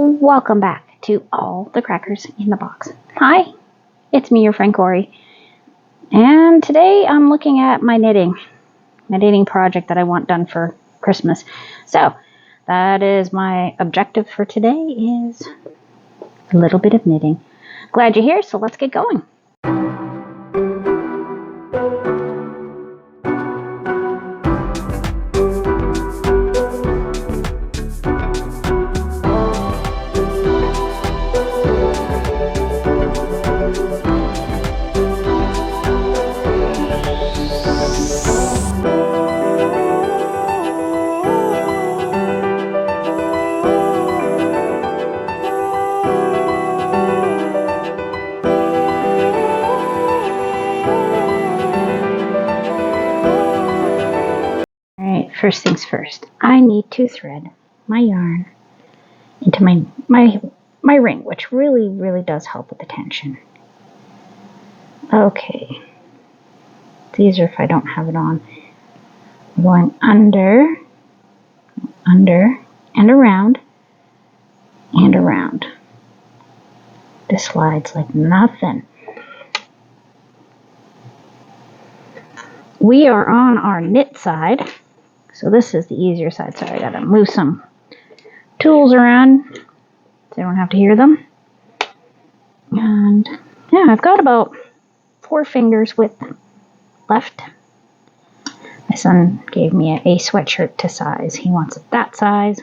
Welcome back to All the Crackers in the Box. Hi, it's me, your friend Corey. And today I'm looking at my knitting project that I want done for Christmas. So that is my objective for today, is a little bit of knitting. Glad you're here, so let's get going. First things first, I need to thread my yarn into my ring, which really does help with the tension. Okay, it's easier if I don't have it on. I'm going under, and around, and around. This slides like nothing. We are on our knit side. So this is the easier side. Sorry, I gotta move some tools around so I don't have to hear them. And yeah, I've got about 4 fingers width left. My son gave me a sweatshirt to size. He wants it that size,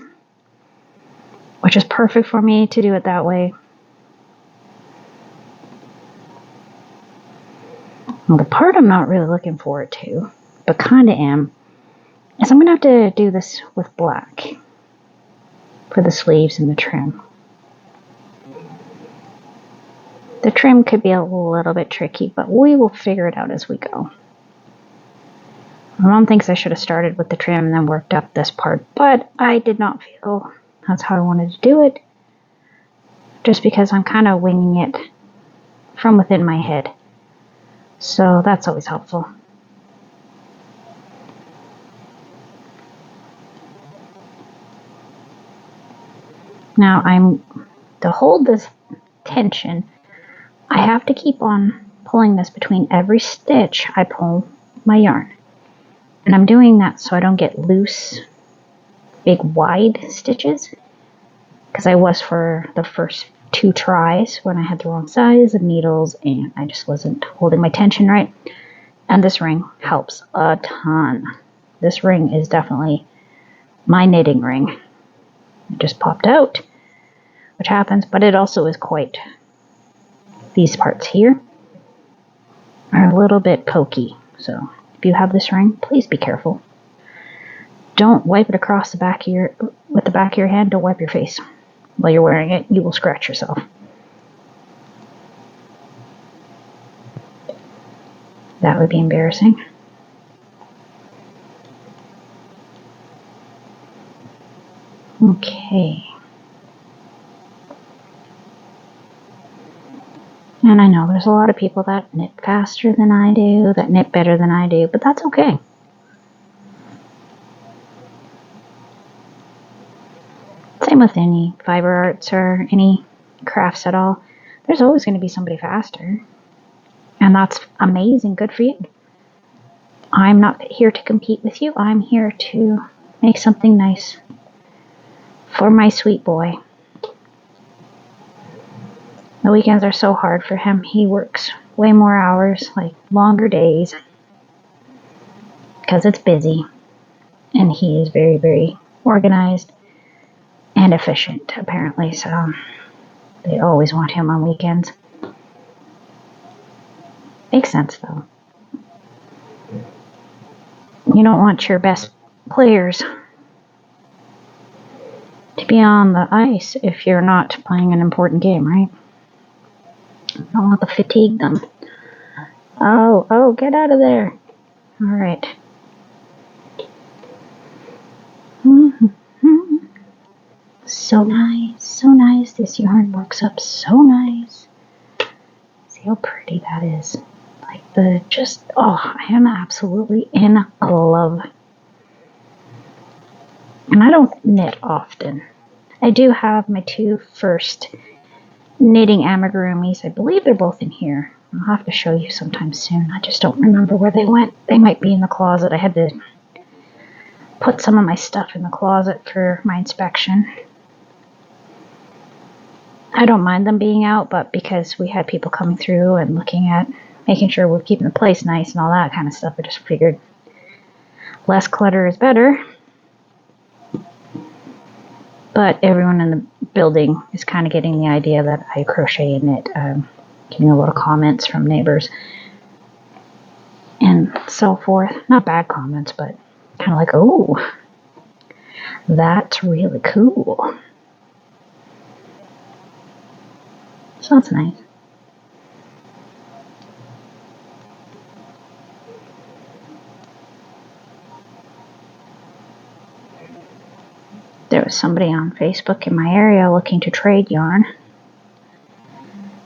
which is perfect for me to do it that way. Well, the part I'm not really looking forward to, but kind of am, is I'm going to have to do this with black for the sleeves and the trim. The trim could be a little bit tricky, but we will figure it out as we go. My mom thinks I should have started with the trim and then worked up this part, but I did not feel that's how I wanted to do it, just because I'm kind of winging it from within my head. So that's always helpful. Now to hold this tension, I have to keep on pulling this between every stitch I pull my yarn. And I'm doing that so I don't get loose, big wide stitches, because I was for the first 2 tries when I had the wrong size of needles and I just wasn't holding my tension right. And this ring helps a ton. This ring is definitely my knitting ring. It just popped out, which happens, but it also is quite, these parts here are a little bit pokey. So if you have this ring, please be careful. Don't wipe it across the back of with the back of your hand. Don't wipe your face while you're wearing it. You will scratch yourself. That would be embarrassing. Okay. And I know there's a lot of people that knit faster than I do, that knit better than I do, but that's okay. Same with any fiber arts or any crafts at all. There's always going to be somebody faster. And that's amazing. Good for you. I'm not here to compete with you. I'm here to make something nice for my sweet boy. The weekends are so hard for him. He works way more hours, like longer days, because it's busy. And he is very organized and efficient, apparently. So they always want him on weekends. Makes sense, though. You don't want your best players to be on the ice if you're not playing an important game, right? You don't want to fatigue them. Oh, get out of there. All right. So nice. This yarn works up so nice. See how pretty that is. Like I am absolutely in love. And I don't knit often. I do have my 2 first knitting amigurumis. I believe they're both in here. I'll have to show you sometime soon. I just don't remember where they went. They might be in the closet. I had to put some of my stuff in the closet for my inspection. I don't mind them being out, but because we had people coming through and looking at making sure we're keeping the place nice and all that kind of stuff, I just figured less clutter is better. But everyone in the building is kind of getting the idea that I crochet and knit. Getting a lot of comments from neighbors and so forth. Not bad comments, but kind of like, oh, that's really cool. So that's nice. There was somebody on Facebook in my area looking to trade yarn.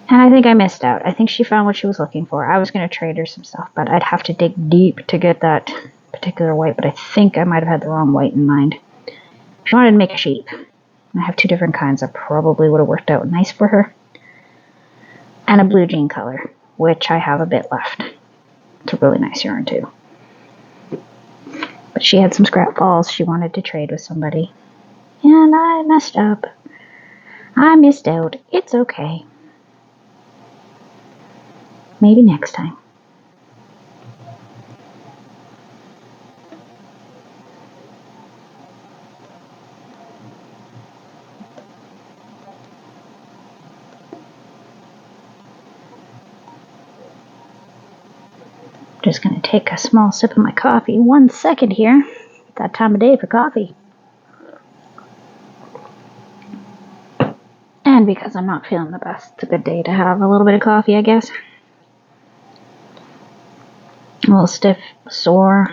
And I think I missed out. I think she found what she was looking for. I was going to trade her some stuff, but I'd have to dig deep to get that particular white. But I think I might have had the wrong white in mind. She wanted to make a sheep. I have 2 different kinds that probably would have worked out nice for her. And a blue jean color, which I have a bit left. It's a really nice yarn too. But she had some scrap balls she wanted to trade with somebody. And I messed up. I missed out. It's okay. Maybe next time. Just going to take a small sip of my coffee. 1 second here. That time of day for coffee. And because I'm not feeling the best, it's a good day to have a little bit of coffee, I guess. A little stiff, sore.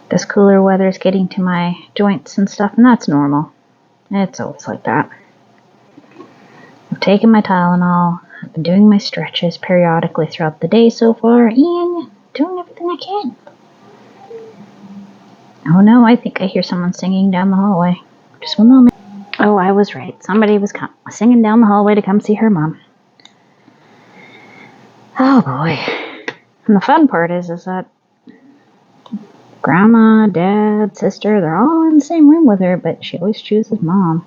This cooler weather is getting to my joints and stuff, and that's normal. It's always like that. I've taken my Tylenol. I've been doing my stretches periodically throughout the day so far, and doing everything I can. Oh no, I think I hear someone singing down the hallway. Just 1 moment. Oh, I was right. Somebody was singing down the hallway to come see her mom. Oh boy. And the fun part is that grandma, dad, sister, they're all in the same room with her, but she always chooses mom.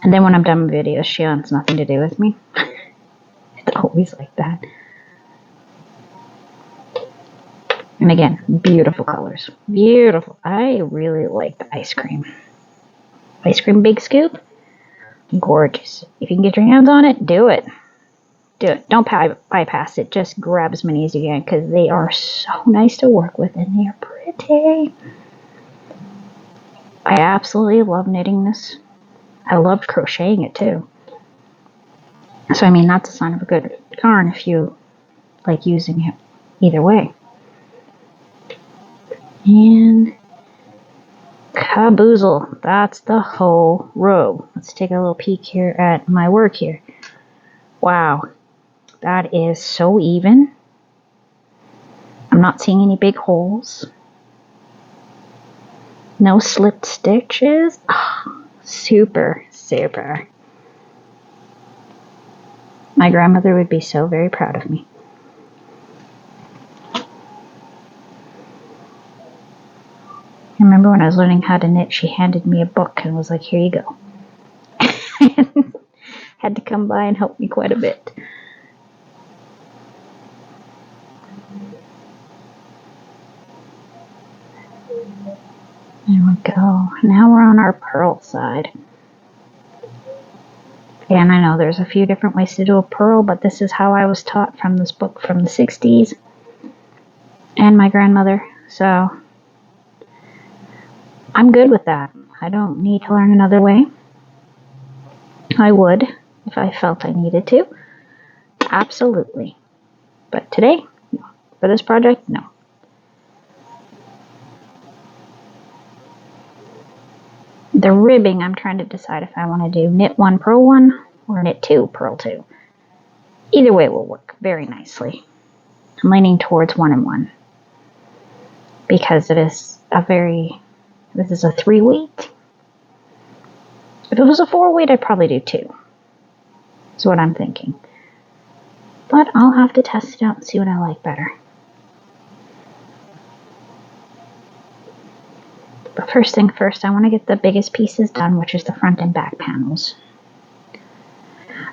And then when I'm done with videos, she wants nothing to do with me. It's always like that. And again, beautiful colors. Beautiful. I really like the ice cream. Ice cream big scoop. Gorgeous. If you can get your hands on it, do it. Do it. Don't bypass it. Just grab as many as you can because they are so nice to work with and they are pretty. I absolutely love knitting this. I love crocheting it too. So, I mean, that's a sign of a good yarn if you like using it either way. And kaboozle. That's the whole row. Let's take a little peek here at my work here. Wow. That is so even. I'm not seeing any big holes. No slipped stitches. Oh, super, super. My grandmother would be so very proud of me. I remember when I was learning how to knit, she handed me a book and was like, here you go. Had to come by and help me quite a bit. There we go. Now we're on our purl side. And I know there's a few different ways to do a purl, but this is how I was taught from this book from the 60s. And my grandmother. So I'm good with that. I don't need to learn another way. I would if I felt I needed to. Absolutely. But today, no. For this project, no. The ribbing, I'm trying to decide if I want to do knit 1, purl 1, or knit 2, purl 2. Either way will work very nicely. I'm leaning towards 1 and 1 because it is a very This is a 3-weight. If it was a 4-weight, I'd probably do 2. That's what I'm thinking. But I'll have to test it out and see what I like better. But first thing first, I want to get the biggest pieces done, which is the front and back panels.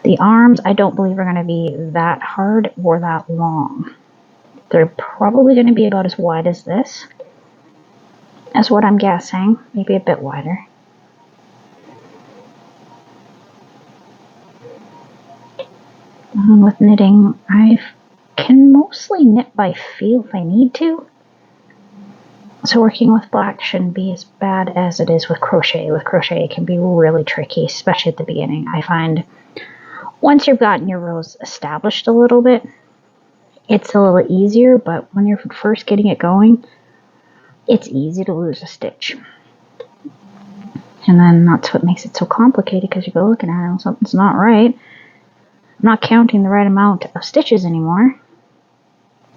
The arms, I don't believe are going to be that hard or that long. They're probably going to be about as wide as this. That's what I'm guessing. Maybe a bit wider. With knitting, I can mostly knit by feel if I need to. So working with black shouldn't be as bad as it is with crochet. With crochet, it can be really tricky, especially at the beginning. I find once you've gotten your rows established a little bit, it's a little easier, but when you're first getting it going, it's easy to lose a stitch. And then that's what makes it so complicated, because you go looking at it and something's not right. I'm not counting the right amount of stitches anymore.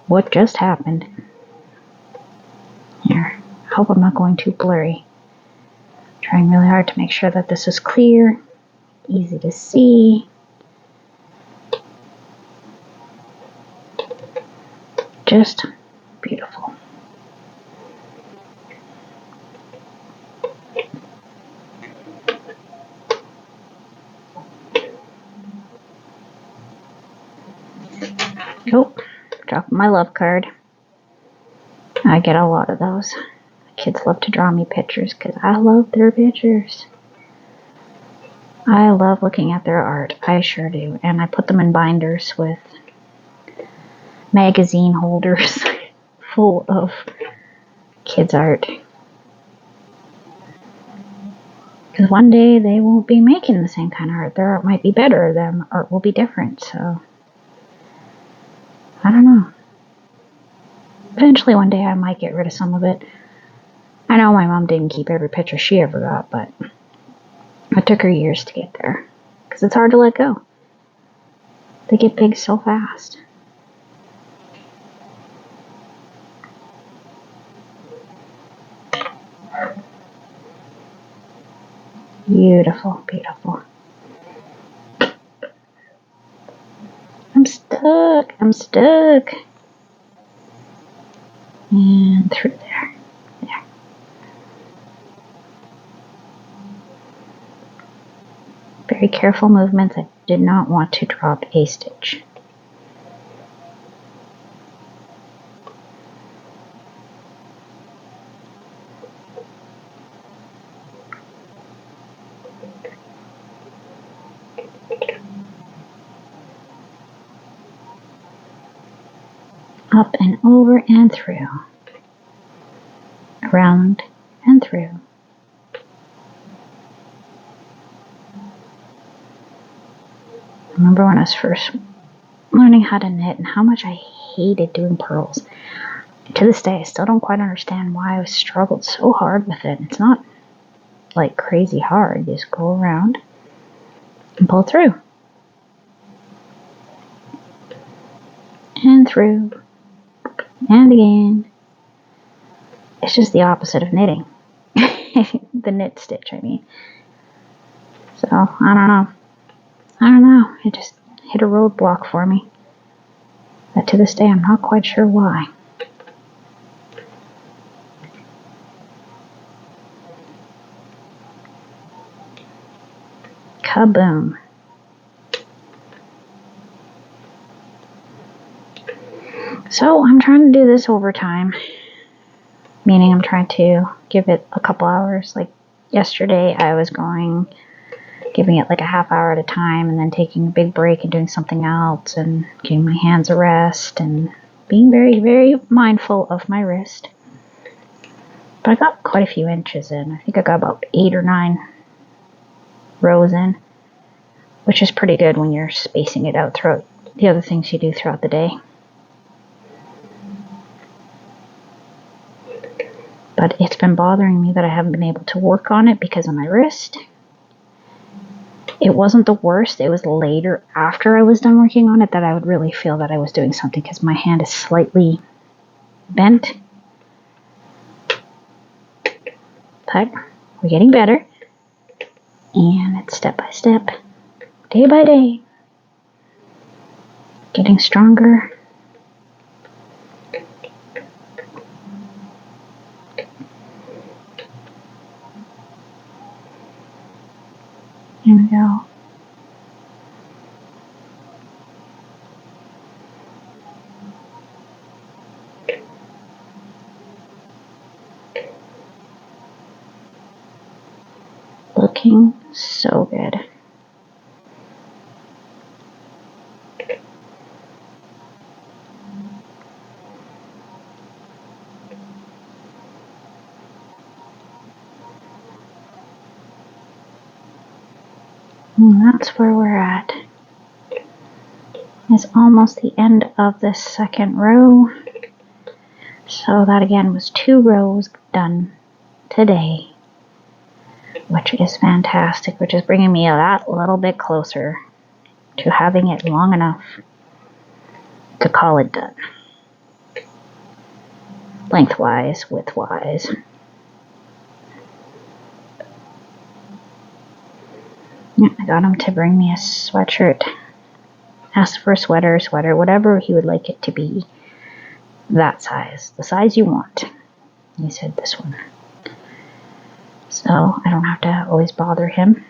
What just happened? Here, I hope I'm not going too blurry. Trying really hard to make sure that this is clear, easy to see. Just beautiful. Oh, dropped my love card. I get a lot of those. Kids love to draw me pictures because I love their pictures. I love looking at their art. I sure do. And I put them in binders with magazine holders full of kids' art. Because one day they won't be making the same kind of art. Their art might be better. Their art will be different. So, I don't know. Eventually one day I might get rid of some of it. I know my mom didn't keep every picture she ever got, but it took her years to get there. Because it's hard to let go. They get big so fast. Beautiful, beautiful. I'm stuck. I'm stuck. And through there. There. Very careful movements. I did not want to drop a stitch. Up and over and through. Around and through. I remember when I was first learning how to knit and how much I hated doing purls. To this day, I still don't quite understand why I struggled so hard with it. It's not like crazy hard. You just go around and pull through. And through. And again. It's just the opposite of knitting. The knit stitch, I mean. So, I don't know. It just hit a roadblock for me. But to this day, I'm not quite sure why. Kaboom. So, I'm trying to do this overtime. Meaning I'm trying to give it a couple hours. Like yesterday, I was giving it like a half hour at a time and then taking a big break and doing something else and giving my hands a rest and being very, very mindful of my wrist. But I got quite a few inches in. I think I got about 8 or 9 rows in, which is pretty good when you're spacing it out throughout the other things you do throughout the day. But it's been bothering me that I haven't been able to work on it because of my wrist. It wasn't the worst. It was later after I was done working on it that I would really feel that I was doing something because my hand is slightly bent. but we're getting better. And it's step by step, day by day, getting stronger. Here we go. Looking so good. And that's where we're at. It's almost the end of this second row. So that again was 2 rows done today, which is fantastic, which is bringing me that little bit closer to having it long enough to call it done. Lengthwise, widthwise. Yeah, I got him to bring me a sweatshirt. Asked for a sweater, whatever he would like it to be. That size, the size you want. He said this one. So I don't have to always bother him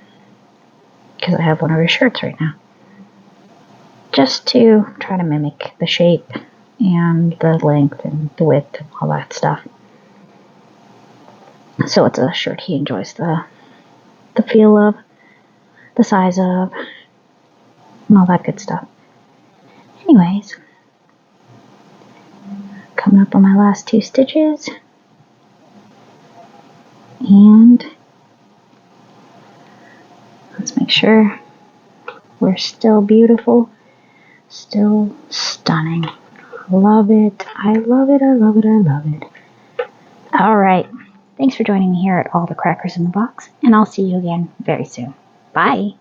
because I have one of his shirts right now. Just to try to mimic the shape and the length and the width and all that stuff. So it's a shirt he enjoys the feel of, the size of, and all that good stuff. Anyways, coming up on my last 2 stitches. And let's make sure we're still beautiful, still stunning. Love it. I love it. I love it. I love it. All right. Thanks for joining me here at All the Crackers in the Box, and I'll see you again very soon. Bye.